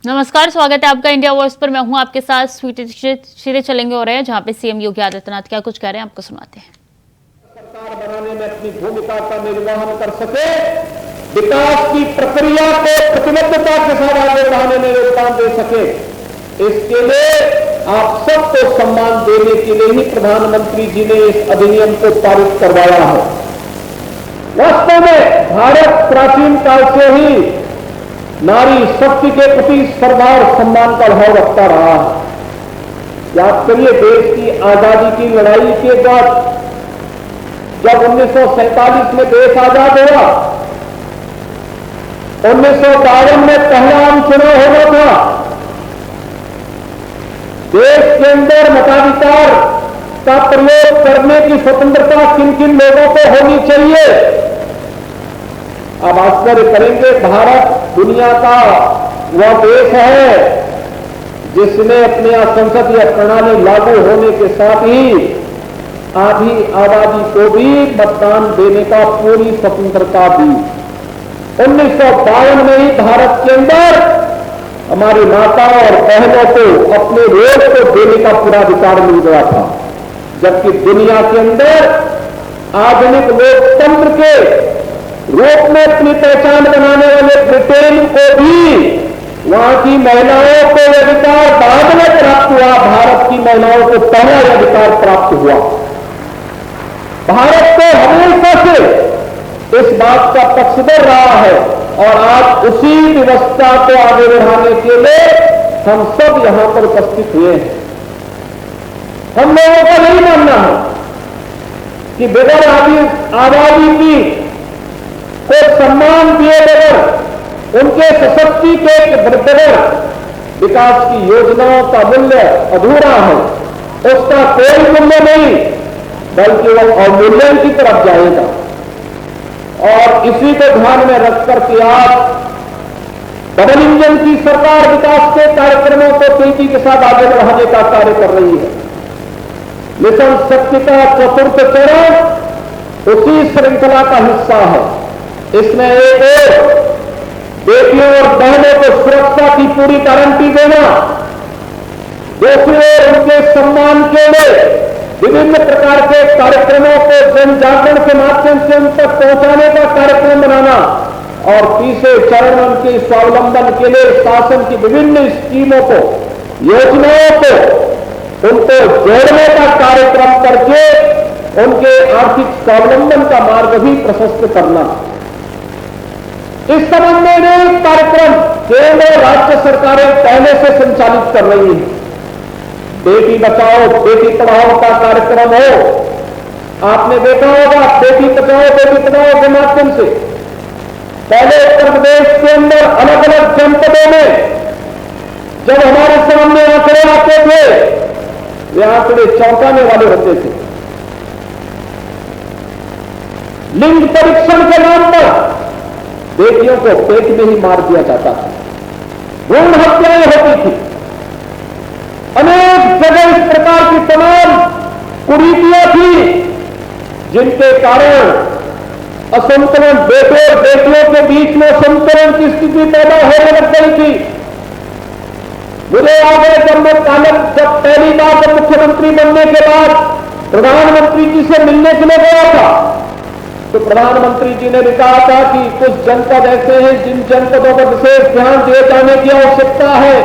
नमस्कार, स्वागत है आपका इंडिया वॉइस पर। मैं हूं आपके साथ स्वीटी चलेंगे हो रहे हैं, जहां पे सीएम योगी आदित्यनाथ क्या कुछ कह रहे हैं आपको सुनाते हैं। सरकार बनाने में अपनी भूमिका का निर्वहन कर सके, विकास की प्रक्रिया को प्रतिबद्धता के साथ आगे बढ़ाने में योगदान दे सके, इसके लिए आप सबको सम्मान देने के लिए ही प्रधानमंत्री जी ने इस अधिनियम को पारित करवाया है। वास्तव में भारत प्राचीन काल से ही नारी शक्ति के प्रति सरदार सम्मान का भाव रखता रहा है। याद करिए, देश की आजादी की लड़ाई के बाद जब 1947 में देश आजाद हुआ, 1952 में पहला आम चुनाव होना था। देश के अंदर मताधिकार का प्रयोग करने की स्वतंत्रता किन किन लोगों को होनी चाहिए। आप आश्चर्य करेंगे, भारत दुनिया का वह देश है जिसने अपने यहां संसदीय प्रणाली लागू होने के साथ ही आधी आबादी को भी मतदान देने का पूरी स्वतंत्रता दी। 1952 में ही भारत के अंदर हमारी माता और बहनों को अपने वोट को देने का पूरा अधिकार मिल गया था, जबकि दुनिया के अंदर आधुनिक लोकतंत्र के रूप में अपनी पहचान बनाने वाले ब्रिटेन को भी वहां की महिलाओं को अधिकार बाद में प्राप्त हुआ, भारत की महिलाओं को पहला अधिकार प्राप्त हुआ। भारत तो हमेशा से इस बात का पक्षधर रहा है और आज उसी व्यवस्था को आगे बढ़ाने के लिए हम सब यहां पर उपस्थित हुए हैं। हम लोगों का यही मानना है कि बगैर आबादी की को सम्मान दिए बगैर, उनके सशक्तिकरण के बगैर विकास की योजनाओं का मूल्य अधूरा है। उसका कोई मूल्य नहीं, बल्कि वह अवमूल्यन की तरफ जाएगा। और इसी को ध्यान में रखकर के आज डबल इंजन की सरकार विकास के कार्यक्रमों को तेजी के साथ आगे बढ़ाने का कार्य कर रही है। मिशन शक्ति का चतुर्थ चरण उसी श्रृंखला का हिस्सा है। इसमें एक और बेटियों और बहनों को सुरक्षा की पूरी गारंटी देना, दूसरी ओर उनके सम्मान के लिए विभिन्न प्रकार के कार्यक्रमों को जन जागरण के माध्यम से उन तक पहुंचाने का कार्यक्रम बनाना, और तीसरे चरण उनके स्वावलंबन के लिए शासन की विभिन्न स्कीमों को, योजनाओं को उनको जोड़ने का कार्यक्रम करके उनके आर्थिक स्वावलंबन का मार्ग भी प्रशस्त करना। इस संबंध में अनेक कार्यक्रम केंद्र और राज्य सरकारें पहले से संचालित कर रही हैं। बेटी बचाओ बेटी पढ़ाओ का कार्यक्रम हो, आपने देखा होगा, बेटी बचाओ बेटी पढ़ाओ के माध्यम से पहले उत्तर प्रदेश के अंदर अलग अलग जनपदों में जब हमारे सामने आंकड़े आते थे, वे आंकड़े चौंकाने वाले होते थे। लिंग परीक्षण के नाम पर बेटियों को पेट में ही मार दिया जाता था, भ्रूण हत्याएं होती थी। अनेक जगह इस प्रकार की तमाम कुरीतियां थी जिनके कारण असंतुलन, बेटे और बेटियों के बीच में असंतुलन की स्थिति पैदा होने लग गई थी। मुझे याद है, जब पहली बार मुख्यमंत्री बनने के बाद प्रधानमंत्री जी से मिलने के लिए गया था, तो प्रधानमंत्री जी ने भी कहा था कि कुछ जनपद ऐसे हैं जिन जनपदों पर विशेष ध्यान दिए जाने की आवश्यकता है।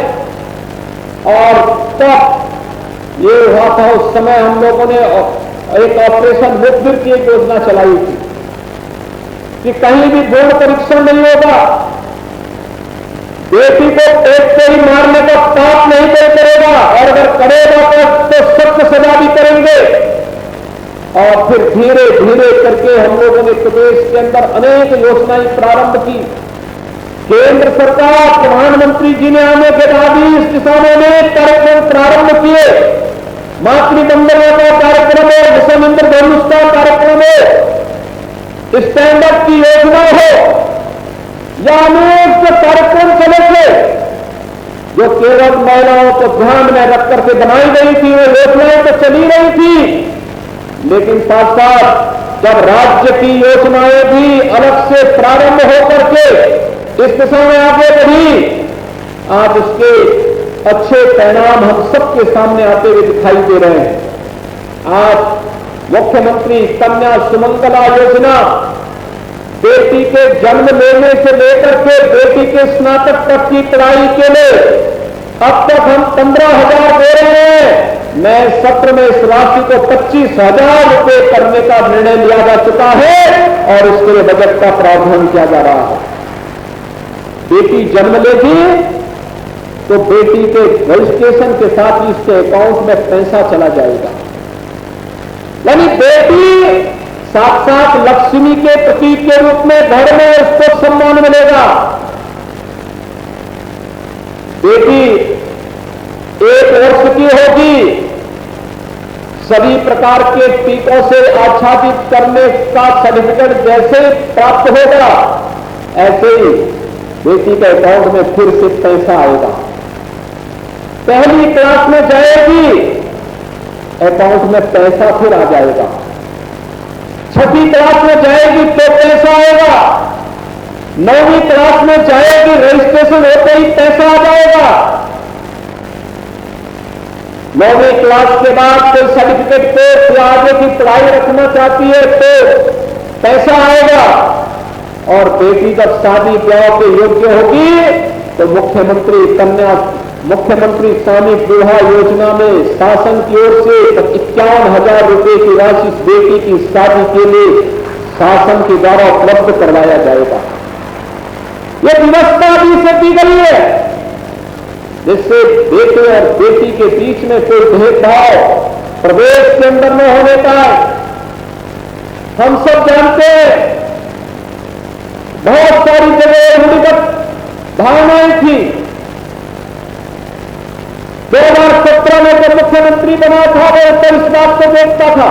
और तब ये हुआ था, उस समय हम लोगों ने एक ऑपरेशन मुखबिर की एक योजना चलाई थी कि कहीं भी भ्रूण परीक्षण नहीं होगा, बेटी को पेट से ही मारने का पाप नहीं करेगा, और अगर करेगा तो सख्त सजा भी करेंगे। और फिर धीरे धीरे करके हम लोगों ने प्रदेश के अंदर अनेक योजनाएं प्रारंभ की। केंद्र सरकार, प्रधानमंत्री जी ने आने के बाद ही इस दिशा में अनेक कार्यक्रम प्रारंभ किए। मातृवंदना का कार्यक्रम है, मिशन इंद्रधनुष का कार्यक्रम है, स्टैंड अप की योजना हो, या अनेक जो कार्यक्रम चले थे जो केवल महिलाओं को ध्यान में रख करके बनाई गई थी, वो योजनाएं तो चली रही थी, लेकिन साथ साथ जब राज्य की योजनाएं भी अलग से प्रारंभ होकर के इस दिशा में आगे बढ़ी, आज उसके अच्छे परिणाम हम सबके सामने आते हुए दिखाई दे रहे हैं। आज मुख्यमंत्री कन्या सुमंगला योजना बेटी के जन्म लेने से लेकर के बेटी के स्नातक तक की पढ़ाई के लिए अब तक हम 15,000 दे रहे हैं। नए सत्र में इस राशि को 25,000 रुपये करने का निर्णय लिया जा चुका है और उसके लिए बजट का प्रावधान किया जा रहा है। बेटी जन्म लेगी तो बेटी के रजिस्ट्रेशन के साथ ही उसके अकाउंट में पैसा चला जाएगा। यानी बेटी साक्षात लक्ष्मी के प्रतीक के रूप में घर में उसको सम्मान मिलेगा। बेटी 1 वर्ष की होगी, सभी प्रकार के टीकों से आच्छादित करने का सर्टिफिकेट जैसे प्राप्त होगा, ऐसे ही बेटी के अकाउंट में फिर से पैसा आएगा। पहली क्लास में जाएगी, अकाउंट में पैसा फिर आ जाएगा। छठी क्लास में जाएगी तो पैसा आएगा। 9वीं क्लास में जाएगी, रजिस्ट्रेशन होते ही पैसा आ जाएगा। 9वीं क्लास के बाद कोई सर्टिफिकेट कोर्स या आगे की पढ़ाई रखना चाहती है तो पैसा आएगा। और बेटी जब शादी ब्याह के योग्य होगी तो मुख्यमंत्री स्वामी विवाह योजना में शासन की ओर से 51,000 रुपये की राशि बेटी की शादी के लिए शासन के द्वारा उपलब्ध करवाया जाएगा। यह व्यवस्था भी से की गई है जिससे बेटे और बेटी के बीच में कोई भेदभाव प्रदेश के अंदर न होने का। हम सब जानते हैं बहुत सारी जगह भूमिगत भावनाएं थी। 2017 में जब मुख्यमंत्री बना था वो तो इस बात को देखता था,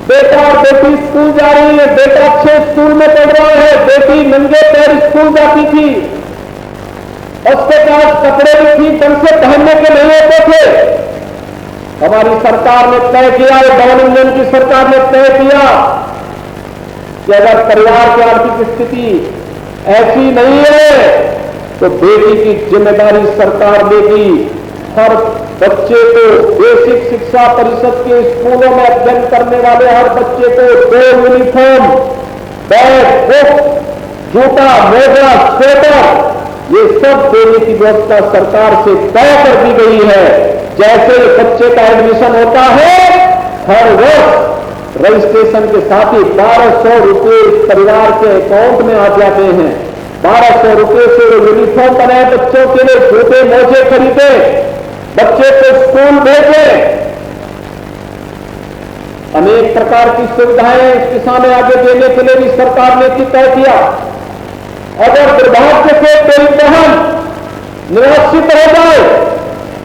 बेटा और बेटी स्कूल जा रही है, बेटा अच्छे स्कूल में पढ़ रहा है, बेटी नंगे पैर स्कूल जाती थी, उसके पास कपड़े भी ठीक ढंग से पहनने के नहीं होते थे। हमारी सरकार ने तय किया, डबल इंजन की सरकार ने तय किया कि अगर परिवार की आर्थिक स्थिति ऐसी नहीं है तो बेटी की जिम्मेदारी सरकार लेगी। हर बच्चे को बेसिक शिक्षा परिषद के स्कूलों में अध्ययन करने वाले हर बच्चे को 2 यूनिफॉर्म, बैग, बुक, जूता, मोजा, स्वेटर ये सब देने की व्यवस्था सरकार से तय कर दी गई है। जैसे बच्चे का एडमिशन होता है, हर वर्ष रजिस्ट्रेशन के साथ ही 1200 रुपये परिवार के अकाउंट में आ जाते हैं। 1200 रुपये से वो यूनिफॉर्म बनाए, बच्चों के लिए जूते मोजे खरीदे, बच्चे को स्कूल भेजे, अनेक प्रकार की सुविधाएं इस दिशा में आगे देने के लिए भी सरकार ने तय किया। अगर दुर्भाग्य से कोई बहन निराश्रित हो जाए,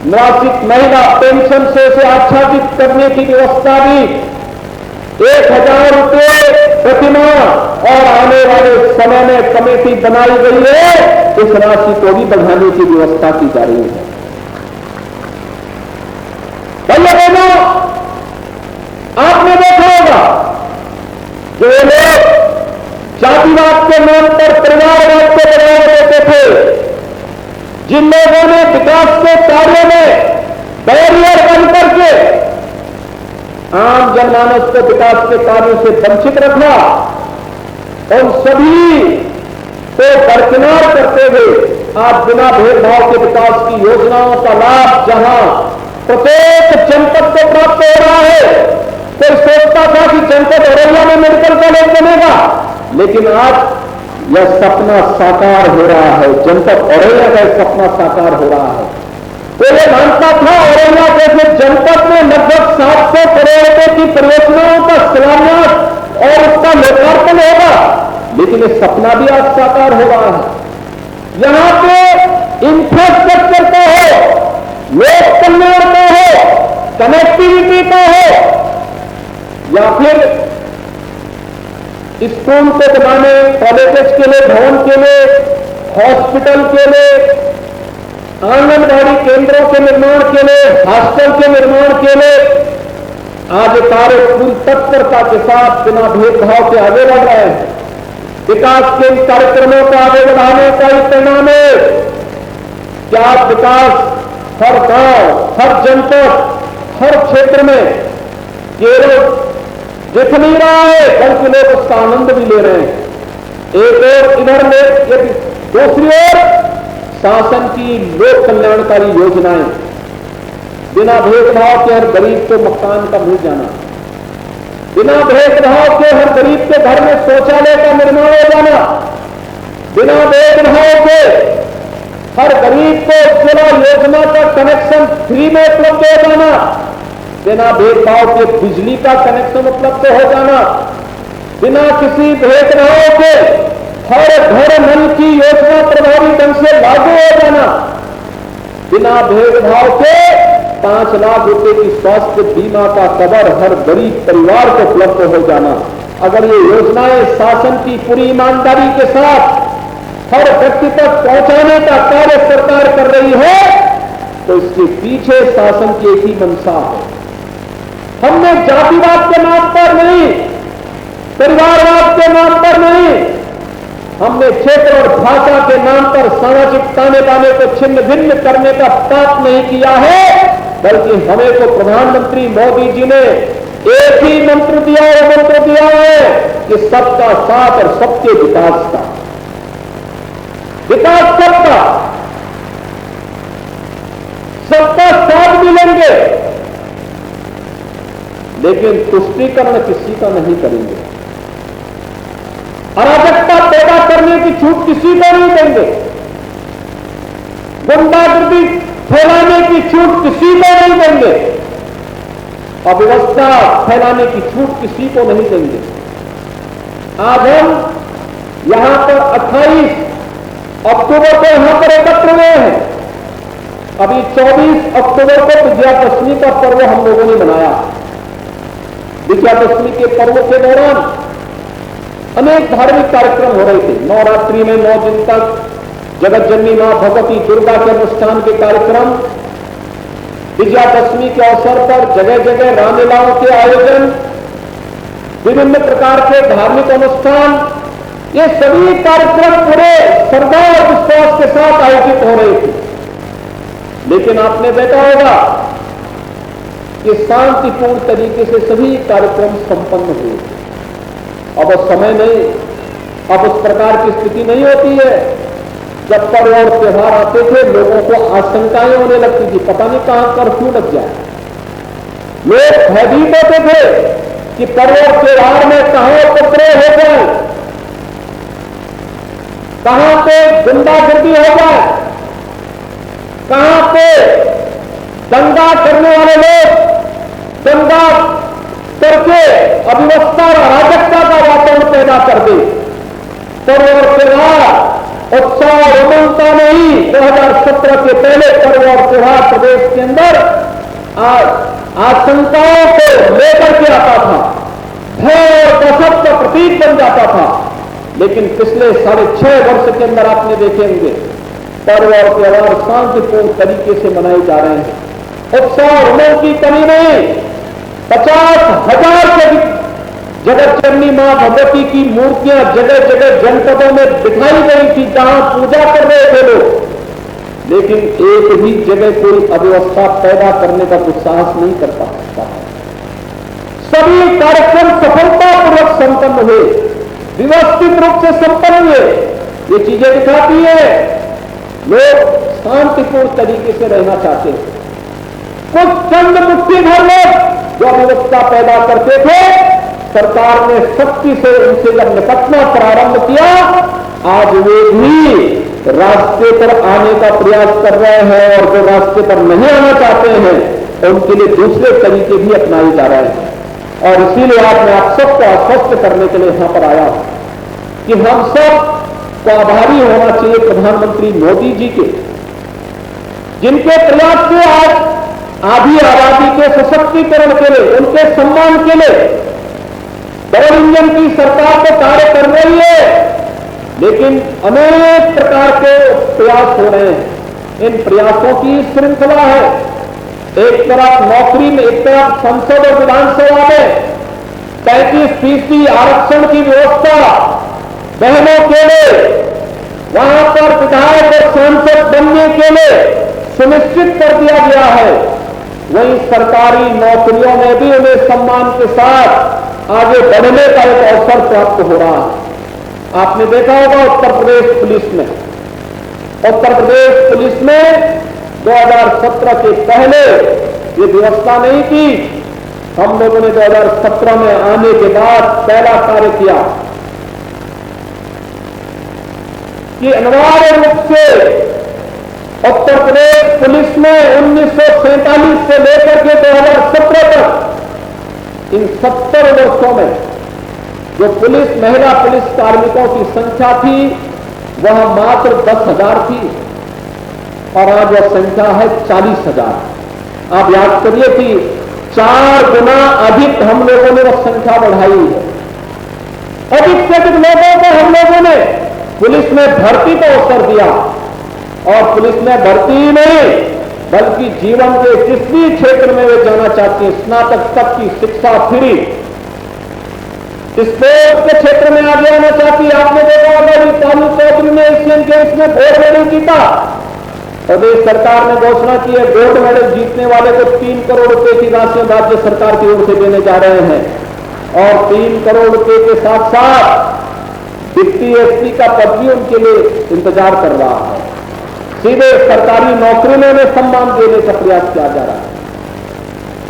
निराश्रित महिला पेंशन से उसे आच्छादित करने की व्यवस्था भी 1,000 रुपये प्रतिमाह और आने वाले समय में कमेटी बनाई गई है, इस राशि को भी बढ़ाने की व्यवस्था की जा रही है। भैया बहनों, आपने देखा होगा जो लोग जातिवाद के नाम पर परिवारवाद को बढ़ावा देते थे, जिन लोगों ने विकास के कार्यों में बैरियर बन करके आम जनमानस को विकास के कार्यों से वंचित रखा, उन सभी को दरकिनार करते हुए आज बिना भेदभाव के विकास की योजनाओं का लाभ जहां प्रत्येक जनपद को प्राप्त हो रहा है। कोई सोचता था कि जनपद औरैया में मेडिकल कॉलेज बनेगा, लेकिन आज यह सपना साकार हो रहा है। जनपद औरैया का सपना साकार हो रहा है। तो ये मानता था औरैया जैसे जनपद में लगभग 700 करोड़ रुपए की परियोजनाओं का शिलान्यास और उसका लोकार्पण होगा, लेकिन ये सपना भी आज साकार हो रहा है। यहां पे इंफ्रास्ट्रक्चर का हो, लोक कल्याण का हो, कनेक्टिविटी का हो, या फिर स्कूल को बनाने, कॉलेजेस के लिए, भवन के लिए, हॉस्पिटल के लिए, आंगनबाड़ी केंद्रों के निर्माण के लिए, हॉस्टल के निर्माण के लिए आज कार्य पूरी तत्परता के साथ बिना भेदभाव के आगे बढ़ रहे हैं। विकास के इन कार्यक्रमों को आगे बढ़ाने का ही परिणाम है कि आज विकास हर गांव, हर जनपद, हर क्षेत्र में केवल दिख नहीं रहा है, बल्कि लोग उसका आनंद भी ले रहे हैं। एक और इधर में दूसरी ओर शासन की लोक कल्याणकारी योजनाएं, बिना भेदभाव के हर गरीब को मकान का मिल जाना, बिना भेदभाव के हर गरीब के घर में शौचालय का निर्माण हो जाना, बिना भेदभाव के हर गरीब को उज्ज्वला योजना का कनेक्शन फ्री में उपलब्ध हो जाना, बिना भेदभाव के बिजली का कनेक्शन उपलब्ध हो जाना, बिना किसी भेदभाव के हर घर नल की योजना प्रभावी ढंग से लागू हो जाना, बिना भेदभाव के 5 लाख रुपए की स्वास्थ्य बीमा का कवर हर गरीब परिवार को उपलब्ध हो जाना। अगर ये योजनाएं शासन की पूरी ईमानदारी के साथ हर व्यक्ति तक पहुंचाने का कार्य सरकार कर रही है, तो इसके पीछे शासन की एक ही मंशा है। हमने जातिवाद के नाम पर नहीं, परिवारवाद के नाम पर नहीं, हमने क्षेत्र और भाषा के नाम पर सामाजिक ताने बाने को छिन्न भिन्न करने का पाप नहीं किया है, बल्कि हमें तो प्रधानमंत्री मोदी जी ने एक ही मंत्र दिया है कि सबका साथ और सबके विकास का, विकास सबका साथ भी लेंगे, लेकिन तुष्टीकरण किसी का नहीं करेंगे, अराजकता पैदा करने की छूट किसी को नहीं देंगे, गुंडागर्दी फैलाने की छूट किसी को नहीं देंगे, अव्यवस्था फैलाने की छूट किसी को नहीं देंगे। आज हम यहां पर 28 अक्टूबर को यहां पर एकत्र हुए हैं। अभी 24 अक्टूबर को विजयादशमी का पर्व हम लोगों ने मनाया। विजयादशमी के पर्व के दौरान अनेक धार्मिक कार्यक्रम हो रहे थे। नवरात्रि में 9 दिन तक जगत जननी मां भगवती दुर्गा के अनुष्ठान के कार्यक्रम, विजयादशमी के अवसर पर जगह जगह रामलीलाओं के आयोजन, विभिन्न प्रकार के धार्मिक अनुष्ठान, ये सभी कार्यक्रम पूरे श्रद्धा और विश्वास के साथ आयोजित हो रहे थे। लेकिन आपने देखा होगा कि शांतिपूर्ण तरीके से सभी कार्यक्रम संपन्न हुए। अब समय नहीं, अब उस प्रकार की स्थिति नहीं होती है। जब पर्व और त्योहार आते थे, लोगों को आशंकाएं होने लगती थी, पता नहीं कहां कर्फ्यू लग जाए। लोग भयभीत होते थे कि पर्व और त्योहार में कहां उपद्रव हो जाए, कहां पे गुंडागर्दी हो जाए, कहां पे दंगा करने वाले लोग दंगा करके अव्यवस्था और अराजकता का वातावरण पैदा कर दे। पर्व और त्योहार उत्साह और उमंगता में ही 2017 के पहले पर्व और त्योहार प्रदेश के अंदर आशंकाओं को लेकर के आता था, भय और दहशत का प्रतीक बन जाता था। लेकिन पिछले 6.5 वर्ष के अंदर आपने देखे होंगे पर्व और त्योहार शांतिपूर्ण तरीके से मनाए जा रहे हैं। उत्साह और उमंग की कमी नहीं। 50,000 से अधिक जगत जननी मां भगवती की मूर्तियां जगह जगह जनपदों में दिखाई गई थी, जहां पूजा कर रहे थे लोग, लेकिन एक भी जगह कोई अव्यवस्था पैदा करने का दुस्साहस नहीं कर सकता। सभी कार्यक्रम सफलतापूर्वक संपन्न हुए, व्यवस्थित रूप से संपन्न हुए। ये चीजें दिखाती है लोग शांतिपूर्ण तरीके से रहना चाहते हैं। कुछ चंद मुट्ठी भर लोग जो अव्यवस्था पैदा करते थे, सरकार ने सख्ती से उनसे जब निपटना प्रारंभ किया, आज वे भी रास्ते पर आने का प्रयास कर रहे हैं, और जो रास्ते पर नहीं आना चाहते हैं उनके लिए दूसरे तरीके भी अपनाए जा रहे हैं। और इसीलिए आज मैं आप सबको आश्वस्त करने के लिए यहां पर आया हूं कि हम सब को आभारी होना चाहिए प्रधानमंत्री मोदी जी के, जिनके प्रयास से आज आधी आबादी के सशक्तिकरण के लिए, उनके सम्मान के लिए डबल इंजन की सरकार तो कार्य कर रही है, लेकिन अनेक प्रकार के प्रयास हो रहे हैं। इन प्रयासों की श्रृंखला है। एक तरफ नौकरी में, एक तरफ संसद और विधानसभा में 35% आरक्षण की व्यवस्था बहनों के लिए, वहां पर विधायक और सांसद बनने के लिए सुनिश्चित कर दिया गया है, वहीं सरकारी नौकरियों में भी उन्हें सम्मान के साथ आगे बढ़ने का एक अवसर प्राप्त हो रहा है। आपने देखा होगा उत्तर प्रदेश पुलिस में, उत्तर प्रदेश पुलिस में 2017 के पहले ये व्यवस्था नहीं थी। हम लोगों ने 2017 में आने के बाद पहला कार्य किया कि अनिवार्य रूप से उत्तर प्रदेश पुलिस में 1947 से लेकर के 2017 तक इन 70 वर्षों में जो महिला पुलिस कार्मिकों की संख्या थी वह मात्र 10,000 थी और आज वह संख्या है 40,000। आप याद करिए कि 4 गुना अधिक हम लोगों ने वह संख्या बढ़ाई है। अधिक से अधिक लोगों को हम लोगों ने पुलिस में भर्ती का अवसर दिया और पुलिस में भर्ती ही नहीं बल्कि जीवन के किस भी क्षेत्र में वे जाना चाहती हैं, स्नातक तक की शिक्षा फ्री, स्पोर्ट्स के क्षेत्र में आगे आना चाहती है। आपने देखा होगा कि तालू चौधरी ने एशियन गेम्स में गोल्ड मेडल जीता। प्रदेश सरकार ने घोषणा की है गोल्ड मेडल जीतने वाले को 3 करोड़ रुपए की राशि राज्य सरकार की ओर से देने जा रहे हैं और 3 करोड़ रुपए के साथ साथ डिप्टी एसपी का पद भी उनके लिए इंतजार कर रहा है। सीधे सरकारी नौकरी में उन्हें सम्मान देने का प्रयास किया जा रहा है।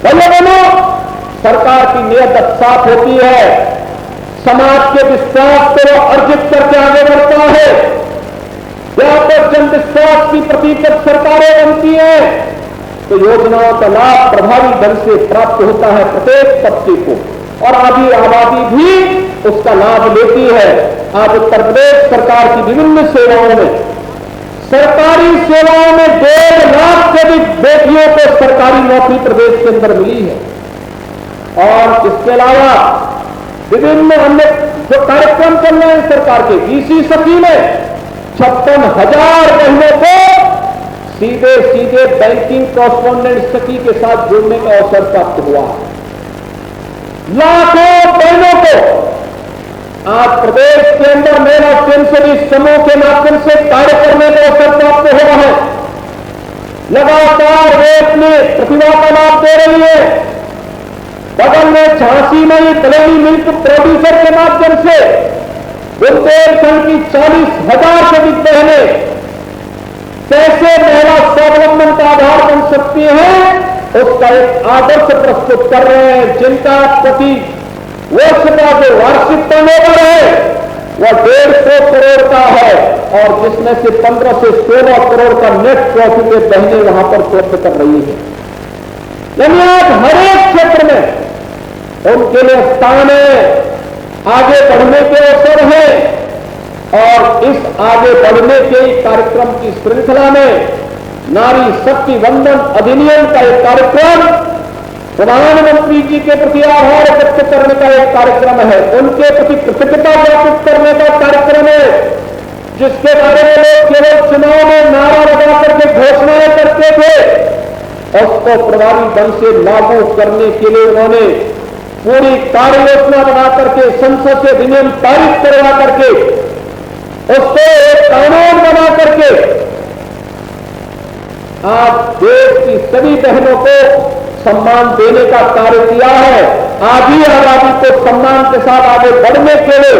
भैया बहनों, सरकार की नीयत साफ होती है, समाज के विश्वास को अर्जित करके आगे बढ़ता है। व्यापक जन विश्वास की प्रतीक जब सरकारें बनती हैं तो योजनाओं का लाभ प्रभावी ढंग से प्राप्त होता है प्रत्येक तबके को और आधी आबादी भी उसका लाभ लेती है। आज उत्तर प्रदेश सरकार की विभिन्न सेवाओं में, सरकारी सेवाओं में 1.5 लाख से अधिक बेटियों को सरकारी नौकरी प्रदेश के अंदर मिली है और इसके अलावा विभिन्न अन्य जो कार्यक्रम चल रहे हैं सरकार के, इसी सखी में 56,000 बहनों को सीधे सीधे बैंकिंग कॉरेस्पॉन्डेंट सखी के साथ जुड़ने का अवसर प्राप्त हुआ। लाखों बहनों को आज प्रदेश के अंदर महिला स्वयंसेवी समूह के माध्यम से कार्य करने का अवसर प्राप्त हुआ है। लगातार वे अपनी प्रतिभा का लाभ दे रही है। बगल में झांसी में ही कलेरी मिल्क प्रोड्यूसर के माध्यम से बुंदेलखंड की 40,000 से अधिक बहनें कैसे महिला स्वावलंबन का आधार बन सकती हैं उसका एक आदर्श प्रस्तुत कर रहे हैं, जिनका प्रति वर्ष का जो वार्षिक टर्नओवर है वह 150 करोड़ का है और जिसमें से 15 से 16 करोड़ का नेट प्रॉफिट बहनें वहां पर प्राप्त कर रही है। यानी आज हर एक क्षेत्र में उनके लिए स्थान है, आगे बढ़ने के अवसर है और इस आगे बढ़ने के कार्यक्रम की श्रृंखला में नारी शक्ति वंदन अधिनियम का एक कार्यक्रम, प्रधानमंत्री जी के प्रति आभार व्यक्त करने का एक कार्यक्रम है, उनके प्रति कृतज्ञता ज्ञापित करने का कार्यक्रम है, जिसके बारे में लोग केवल चुनाव में नारा लगा करके घोषणाएं करते थे, उसको प्रभावी ढंग से लागू करने के लिए उन्होंने पूरी कार्य योजना बना करके संसद से अधिनियम पारित करवा करके उसको एक कानून बना करके आज देश की सभी बहनों को सम्मान देने का कार्य किया है। आधी आबादी को सम्मान के साथ आगे बढ़ने के लिए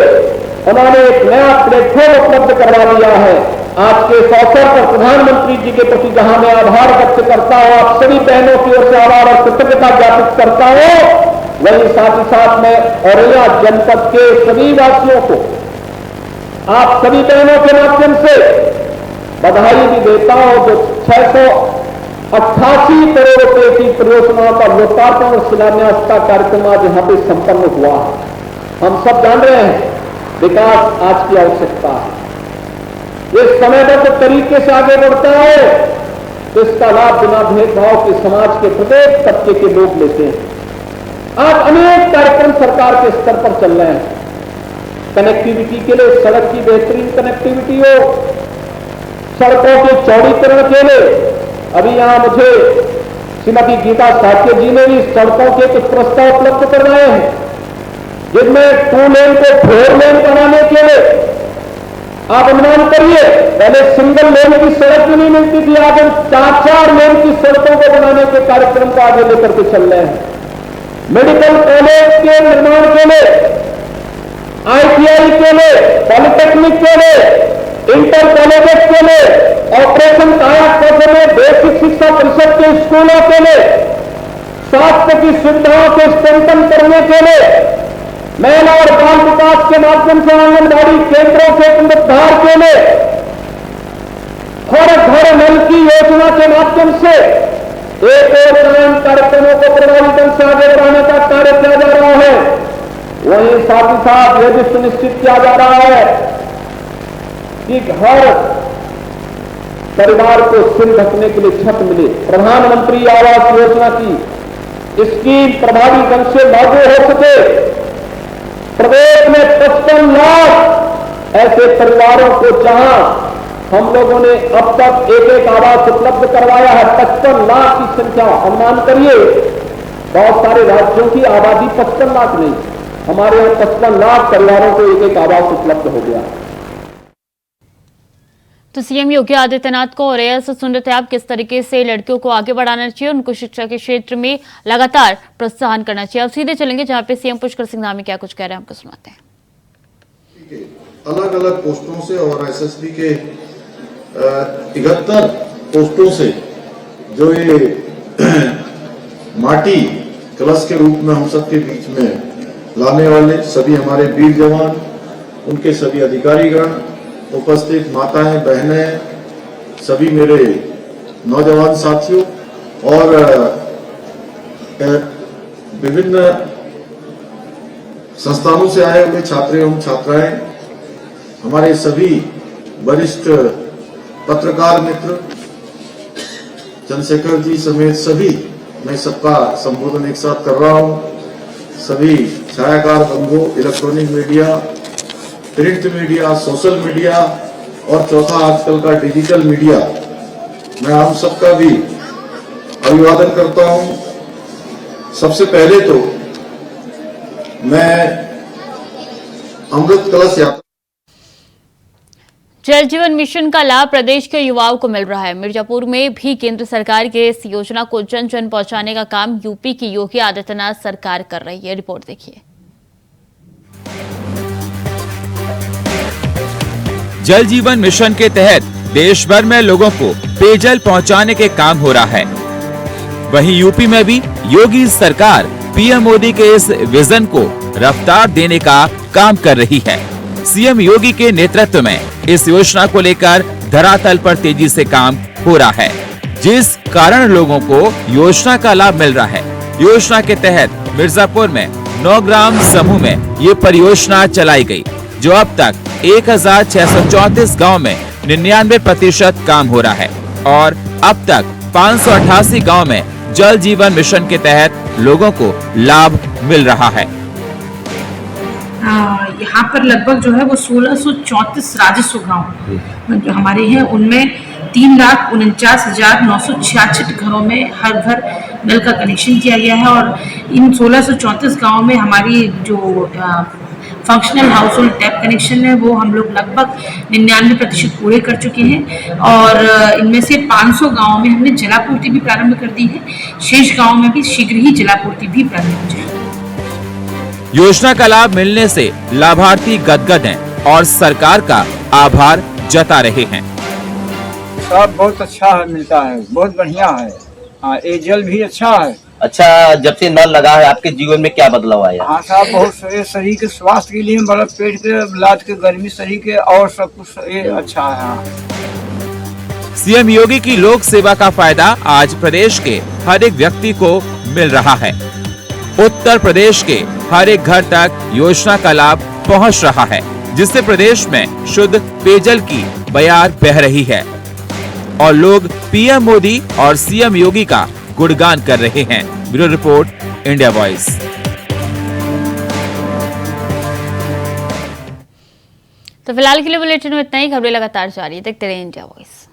उन्होंने एक नया प्लेटफॉर्म उपलब्ध करवा दिया है। आज के इस अवसर पर प्रधानमंत्री जी के प्रति जहां मैं आभार व्यक्त करता हूं, आप सभी बहनों की ओर से आभार और कृतज्ञता ज्ञापित करता हूं, वहीं साथ ही साथ मैं औरैया जनपद के सभी वासियों को आप सभी बहनों के माध्यम से बधाई भी देता हूं जो 688 करोड़ रुपए की परियोजनाओं का लोकार्पण और शिलान्यास का कार्यक्रम आज यहां पर संपन्न हुआ है। हम सब जान रहे हैं विकास आज की आवश्यकता है, ये समयबद्ध तरीके से आगे बढ़ता है तो इसका लाभ बिना भेदभाव के समाज के प्रत्येक तबके के लोग लेते हैं। आज अनेक कार्यक्रम सरकार के स्तर पर चल रहे हैं। कनेक्टिविटी के लिए सड़क की बेहतरीन कनेक्टिविटी हो, सड़कों के चौड़ीकरण के लिए अभी यहां मुझे श्रीमती गीता साठे जी ने भी सड़कों के कुछ प्रस्ताव उपलब्ध करवाए हैं, जिनमें 2 लेन को 4 लेन बनाने के लिए आप अनुमान करिए, पहले सिंगल लेन की सड़क भी नहीं मिलती थी, आज हम 4-4 लेन की सड़कों को बनाने के कार्यक्रम को आगे लेकर के चल रहे हैं। मेडिकल कॉलेज के निर्माण के लिए, ITI के लिए, पॉलिटेक्निक के लिए, इंटर कॉलेजेस के लिए, ऑपरेशन कायाकल्प में बेसिक शिक्षा परिषद के स्कूलों के लिए, स्वास्थ्य की सुविधाओं को स्ट्रेंथन करने के लिए, महिला और बाल विकास के माध्यम से आंगनबाड़ी केंद्रों के पुनरुद्धार के लिए, हर घर नल की योजना के माध्यम से एक और कार्यक्रमों को प्रभावी ढंग से आगे बढ़ाने का कार्य किया जा रहा है। वहीं साथ ही साथ यह भी सुनिश्चित किया जा रहा है कि हर परिवार को सिर ढकने के लिए छत मिले। प्रधानमंत्री आवास योजना की स्कीम प्रभावी ढंग से लागू हो सके। प्रदेश में 55 लाख ऐसे परिवारों को जहां हम लोगों ने अब तक एक आवास उपलब्ध करवाया है, 55 लाख की संख्या। अनुमान करिए, बहुत सारे राज्यों की आबादी 55 लाख नहीं, हमारे यहां 55 लाख परिवारों को एक आवास उपलब्ध हो गया। तो सीएम योगी आदित्यनाथ को और ऐसा सुन रहे थे आप, किस तरीके से लड़कियों को आगे बढ़ाना चाहिए, उनको शिक्षा के क्षेत्र में लगातार प्रोत्साहन करना चाहिए। अब सीधे चलेंगे जहां पे सीएम पुष्कर सिंह धामी क्या कुछ कह रहे हैं, आपको सुनाते हैं। अलग अलग पोस्टों से और एसएसबी के 73 पोस्टों से जो ये माटी कलश के रूप में हम सबके बीच में लाने वाले सभी हमारे वीर जवान, उनके सभी अधिकारीगण, उपस्थित माताएं, बहनें, सभी मेरे नौजवान साथियों और विभिन्न संस्थानों से आए हुए छात्र एवं छात्राएं, हमारे सभी वरिष्ठ पत्रकार मित्र, चंद्रशेखर जी समेत सभी, मैं सबका संबोधन एक साथ कर रहा हूं। सभी छायाकार बंधुओं, electronic media, print media, social media और चौथा आजकल का डिजिटल मीडिया, मैं आप सबका भी अभिवादन करता हूं। सबसे पहले तो मैं अमृत कलश यात्रा, जल जीवन मिशन का लाभ प्रदेश के युवाओं को मिल रहा है। मिर्जापुर में भी केंद्र सरकार के इस योजना को जन जन पहुंचाने का काम यूपी की योगी आदित्यनाथ सरकार कर रही है। रिपोर्ट देखिए। जल जीवन मिशन के तहत देश भर में लोगों को पेयजल पहुंचाने के काम हो रहा है। वहीं यूपी में भी योगी सरकार पीएम मोदी के इस विजन को रफ्तार देने का काम कर रही है। सीएम योगी के नेतृत्व में इस योजना को लेकर धरातल पर तेजी से काम हो रहा है, जिस कारण लोगों को योजना का लाभ मिल रहा है। योजना के तहत मिर्जापुर में 9 ग्राम समूह में ये परियोजना चलाई गई, जो अब तक 1634 गांव में 99% काम हो रहा है और अब तक 588 गांव में जल जीवन मिशन के तहत लोगों को लाभ मिल रहा है। यहाँ पर लगभग जो है वो 1634 राजस्व गांव जो हमारे हैं, उनमें 3,49,966 घरों में हर घर नल का कनेक्शन किया गया है। और इन 1634 गांवों में हमारी जो functional house hold tap connection है वो हम लोग लगभग 99% पूरे कर चुके हैं। और इनमें से 500 गांवों में हमने जलापूर्ति भी प्रारंभ कर दी है। शेष गांवों में भी शीघ्र ही जलापूर्ति भी प्रारंभ हो जाएगी। योजना का लाभ मिलने से लाभार्थी गदगद हैं और सरकार का आभार जता रहे हैं। सब बहुत अच्छा है, मिलता है, बहुत बढ़िया है। हाँ, ये जल भी अच्छा है। अच्छा, जब से नल लगा है आपके जीवन में क्या बदलाव आया? हाँ साहब, बहुत शरीर के स्वास्थ्य के लिए, मतलब पेट के इलाज के, गर्मी शरीर के, और सब कुछ ये अच्छा है। हाँ। सीएम योगी की लोक सेवा का फायदा आज प्रदेश के हर एक व्यक्ति को मिल रहा है। उत्तर प्रदेश के हर एक घर तक योजना का लाभ पहुंच रहा है, जिससे प्रदेश में शुद्ध पेयजल की बयार बह रही है और लोग पीएम मोदी और सीएम योगी का गुणगान कर रहे हैं। Bureau report, India voice. तो फिलहाल के लिए बुलेटिन में इतना ही। खबरें लगातार जारी, देखते रहिए इंडिया वॉइस।